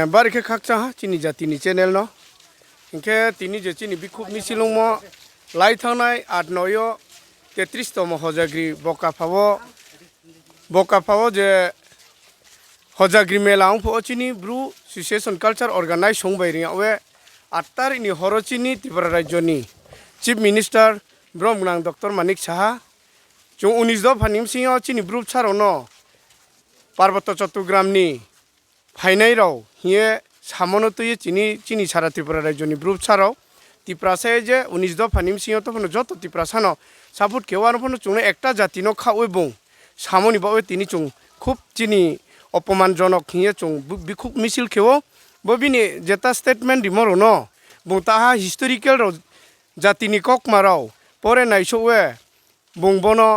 Barke kakcha chini jatini channel no inke tini je chini bikhub misilung mo lai thangnai 8-9 33 tomo hojagri boka phavo je hojagri melang pho chini bru association culture organize songbai ring awe 8 tarik ni horo chini Tripura Rajyoni Chief Minister Bromnang Dr. Manik Saha chung 19 phanim singo chini bru charono Parbato Chattogram ni फाइनाइ Rao हिये सामनो तो ये चीनी सारा Tripura राज्यनि group छाराव तिप्रासाय जे 19 फानिम सिंह तो फनो जत तिप्रासानो सापुट केवानो फनो चुने एकटा जातिनो खावे बुं सामनि बावे तिनि चुं खूब चीनी अपमानजनक हिये चुं बिखुब मिसिल खेवो बबिनि जेता स्टेटमेंट दिमरो न बुंताहा हिस्टोरिकल रो जातिनि कक माराव परे नाइसोवे बुंबनो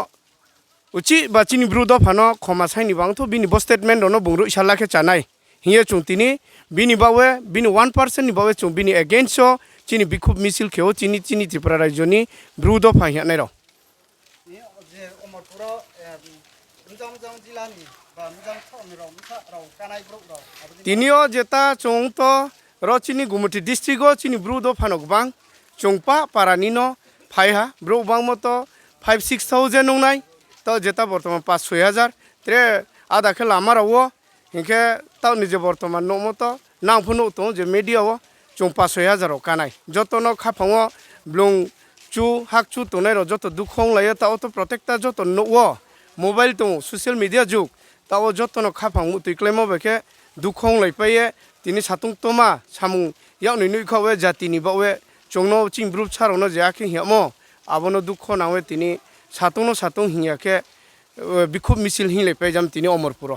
उची बाचिनि ब्रुदो फानो खमासाइनि बांतो बिनि बो स्टेटमेंट दनो बुंरु इसालाखे चानाय हिये चुंतिनि बिनि बावे बिनि 1% नि बावे चुं बिनि अगेंस्ट चीनी बिखुब मिसिल खेव चीनी त्रिपुरा राज्यनि ब्रुदो फाहियानाय र तिनियो जेता चुं तो र चीनी गुमटी डिस्ट्रिक्टो चीनी ब्रुदो फानक बां चुंपा पारानिनो फाइहा ब्रु बां मतो 5-6,000 नंनाय तो जेता बर्तमान 5-6,000 त्रे आधा के लामा रावो इनके ताव निजे बर्तमान नो मतो नांफुनो तो जे मीडिया वो चुं 5-6,000 कानाय जतो न खाफाङो ब्लुं चु हाकचु तोनाय र जतो दुखों लायो ताव तो प्रोटेक्टर जतो नो वो मोबाइल तो सोशल मीडिया जुग ताव जतो न खाफाङो तुइक्लेमो बेके दुखों लाइपाये तिनि सातुं तोमा सामुं यावनि नुइखावे जातिनि बावे चुंनो चिं ग्रुप छारोनो जायाखि हियामो आबनो दुखो नावे तिनि सातुं हिया के बिखुब मिसिल हिले पेजाम तिनि अमरपुर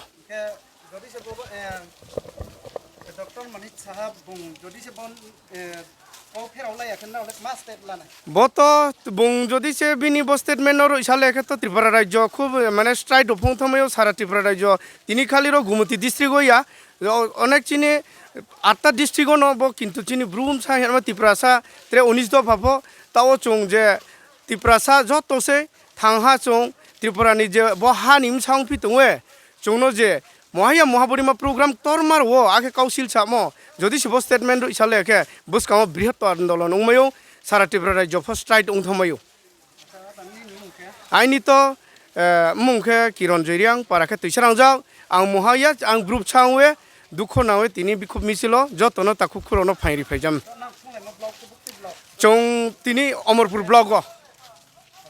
बतो बुं जदि से बिनि बो स्टेटमेंट और इसाले के तो त्रिपुरा राज्य खूब माने स्ट्राइट अफुं थमयो सारा त्रिपुरा राज्य तिनि खाली रो गुमति डिस्ट्रिक्ट या अनेक चिनि 8टा डिस्ट्रिक्ट न बो किन्तु चिनि ब्रुम सा हेरमा त्रिपुरा सा त्रे 19 भाबो ताओ चुं जे त्रिपुरा सा जतोसे थांहा चुं त्रिपुरा नि जे बहा निम सांग फितुंगे चुंनो जे महाया महाबरिमा प्रोग्राम तोरमार वो आके काउसिल सामो जदि सिबो स्टेटमेंट इसाले के बुसकामो बृहत आंदोलन उमयो सारा त्रिपुरा राज्य फर्स्ट राइट उंथमयो आइनि तो मुंखे किरण जयरियां पाराखे तैसारांजाव आं महाया आं ग्रुप छांवे दुखो नावे तिनि बिखुब मिसिलो जतनो ताखु खुरोनो फाइरि फाइजाम चुं तिनि अमरपुर ब्लॉक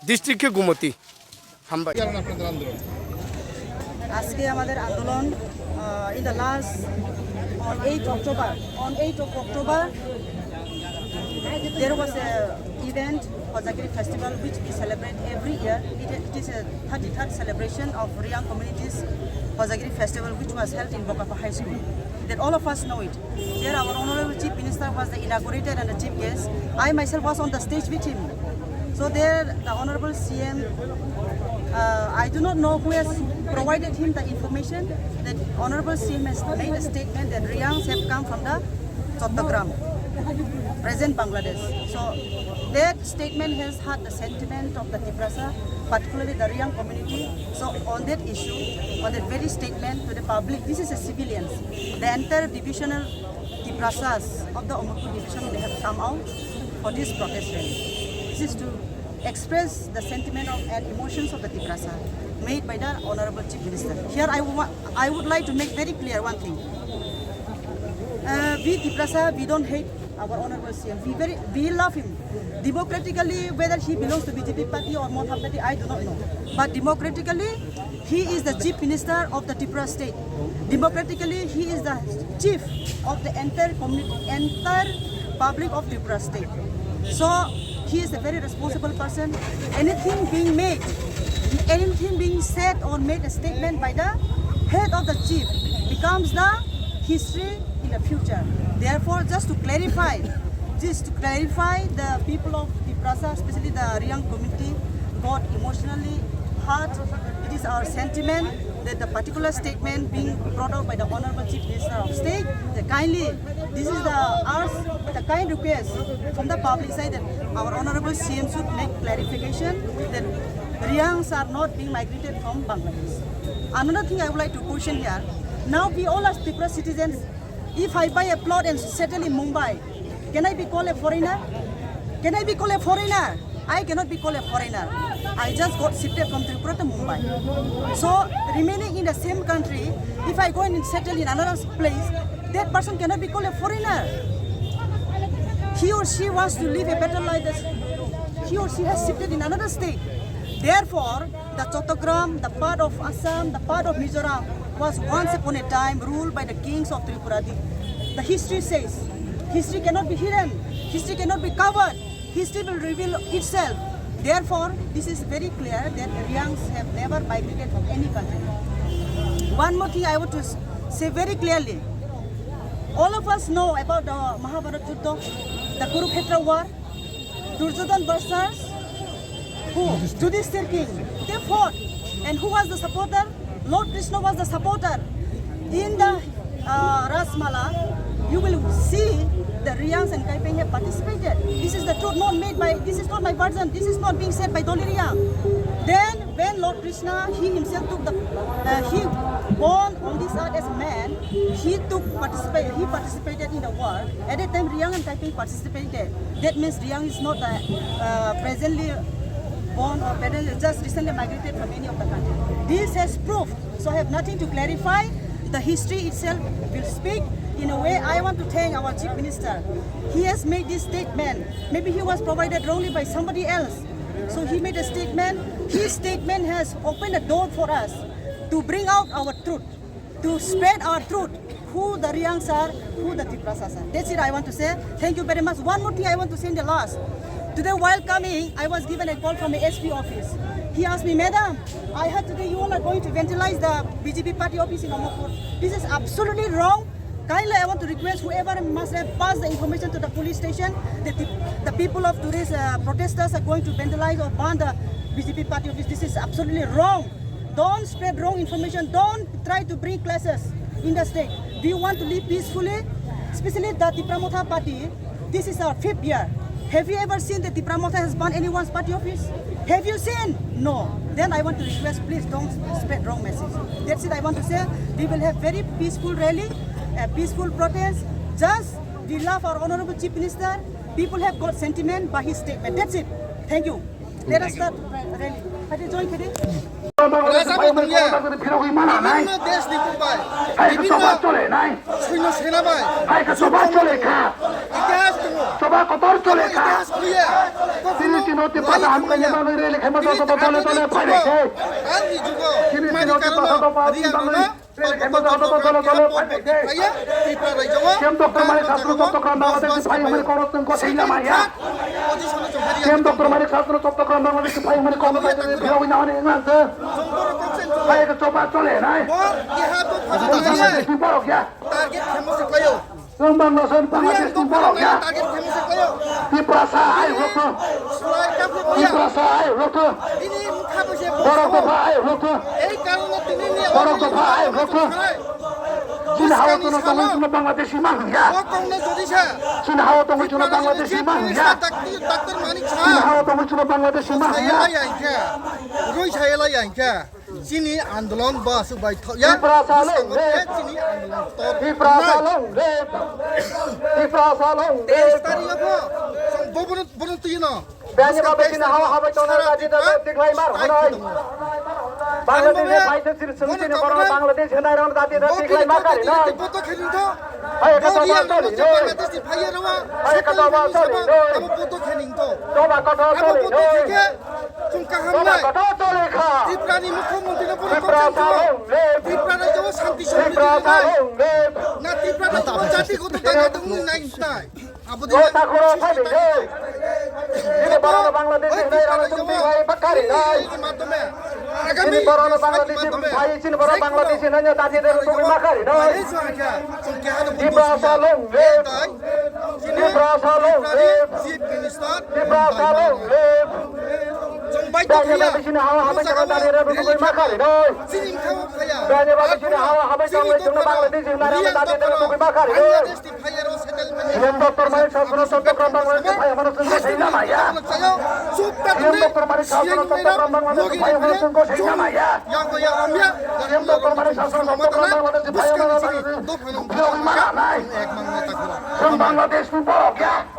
डिस्ट्रिक्ट के गुमती আজকে আমাদের আন্দোলন in the last on 8 October there was a event Hojagri festival which we celebrate every year. It is a 33rd celebration of Riang community's Hojagri festival which was held in Bokapha High School. That all of us know it. There our honorable chief minister was the inaugurator and the chief guest. I myself was on the stage with him. So there the honorable CM I do not know who has provided him the information that honorable CM has made a statement that Riangs have come from the Chattogram, present Bangladesh. So that statement has had the sentiment of the Tiprasa, particularly the Riang community. So on that issue, on that very statement to the public, this is a civilians. The entire divisional Tiprasas of the Omurpur division, they have come out for this protest rally. This is to express the sentiment of and emotions of the Tiprasa made by the Honorable Chief Minister. Here I would like to make very clear one thing. We Tiprasa, we don't hate our Honorable CM. We love him. Democratically, whether he belongs to BJP party or Mothab party, I do not know. But democratically, he is the Chief Minister of the Tripura state. Democratically, he is the chief of the entire community, entire public of Tripura state. So he is a very responsible person. Anything being said or made a statement by the head of the chief becomes the history in the future. Therefore, just to clarify the people of Tiprasa, especially the Riang community, got emotionally hurt. It is our sentiment that the particular statement being brought out by the Honorable Chief Minister of State, that kindly, this is the kind request from the public side that our Honorable CM should make clarification that Riyangs are not being migrated from Bangladesh. Another thing I would like to question here, now we all as Tripura citizens, if I buy a plot and settle in Mumbai, can I be called a foreigner? Can I be called a foreigner? I cannot be called a foreigner. I just got shifted from Tripura to Mumbai. So remaining in the same country, if I go and settle in another place, that person cannot be called a foreigner. He or she wants to live a better life. He or she has shifted in another state. Therefore, the Chattogram, the part of Assam, the part of Mizoram was once upon a time ruled by the kings of Tripura. The history says, history cannot be hidden, history cannot be covered, history will reveal itself. Therefore, this is very clear that Riyangs have never migrated from any country. One more thing I want to say very clearly. All of us know about the Mahabharata Yuddha, the Kurukshetra war, Duryodhana versus who? Yudhishthir king. They fought. And who was the supporter? Lord Krishna was the supporter. In the Rasmala, you will see the Riyangs and Kaipeng have participated. This is the truth, not made by, this is not my version, this is not being said by Dolly Riyang. Then, when Lord Krishna, he himself took the, he born on this earth as a man, he participated in the war. At that time, Riyang and Kaipeng participated. That means Riyang is not presently born or just recently migrated from any of the country. This has proof. So I have nothing to clarify. The history itself will speak. In a way, I want to thank our Chief Minister. He has made this statement. Maybe he was provided wrongly by somebody else. So he made a statement. His statement has opened a door for us to bring out our truth, to spread our truth, who the Riyangs are, who the Tripuras are. That's it I want to say. Thank you very much. One more thing I want to say in the last. Today while coming, I was given a call from the SP office. He asked me, Madam, I heard today you all are going to vandalize the BJP party office in Omapur. This is absolutely wrong. Kindly, I want to request whoever must have passed the information to the police station that the people of today's protesters are going to vandalize or burn the BJP party office. This is absolutely wrong. Don't spread wrong information. Don't try to bring clashes in the state. We want to live peacefully, especially the Tripura Motha party. This is our 5th year. Have you ever seen that Tripura Motha has burned anyone's party office? Have you seen? No. Then I want to request, please don't spread wrong message. That's it I want to say. We will have very peaceful rally, a peaceful protest. Just we love our Honorable Chief Minister. People have got sentiment by his statement. That's it. Thank you. Let us start rally. Have you joined today? বিভিন্ন দেশ নিকুম্বাই বিভিন্ন সৈন্য সেনাবাই ইতিহাস ইতিহাস খুঁড়িয়ে গান্ধী যুগ মানি কারণ রিয়াংনা এই কারণে তিনি Bangladeshi mangga. Cina hawa tunggu cina Bangladeshi mangga. Cina hawa tunggu cina Bangladeshi mangga. Rui saya lah yang ke. Sini andolan bas ubai thau ya. Sini andolan top. Salong. Tadi apa? Bonus tu ina. Bani babe cina hawa tunggu tadi dah diklai mar. Bangladesh Biden sirri ne boro Bangladesh henai ron dati dah diklai mar kari na. Foto khelin to. Hai kata bal toli. Bangladesh bhaiya rawa. Hai kata bal toli. Kamu foto khelin to. Coba kata toli. Foto khe. Tum kaham Coba nai. kata toli kha. Triprani mukhyamantri na bolo Tripura salong. Triprani jawa shanti Tripura salong. na Triprani jati goto daga dung nai nai. Abu di. Kota koro phai de. Ini boro Bangladesh henai ron tumbi bhai bakari nai. Ini boro Bangladesh bhai cina boro Bangladesh henai dati dah tumbi bakari nai. Tripura salong. Tripura salong. Tripura salong. Bani babe cina hawa tunggu dati dah tumbi bakari nai. Bani babe cina hawa tunggu cina Bangladesh henai ron dati dah tumbi bakari nai. Siam Dr. Mari Sabro Sotokram Bangladesh Bhai Amar Sungko Seina Maya Siam Dr. Mari Sabro Sotokram Bangladesh Bhai Amar Sungko Seina Maya Siam Dr. Mari Sabro Sotokram Bangladesh Bhai Amar Sungko Seina Maya Bangladesh Bangladesh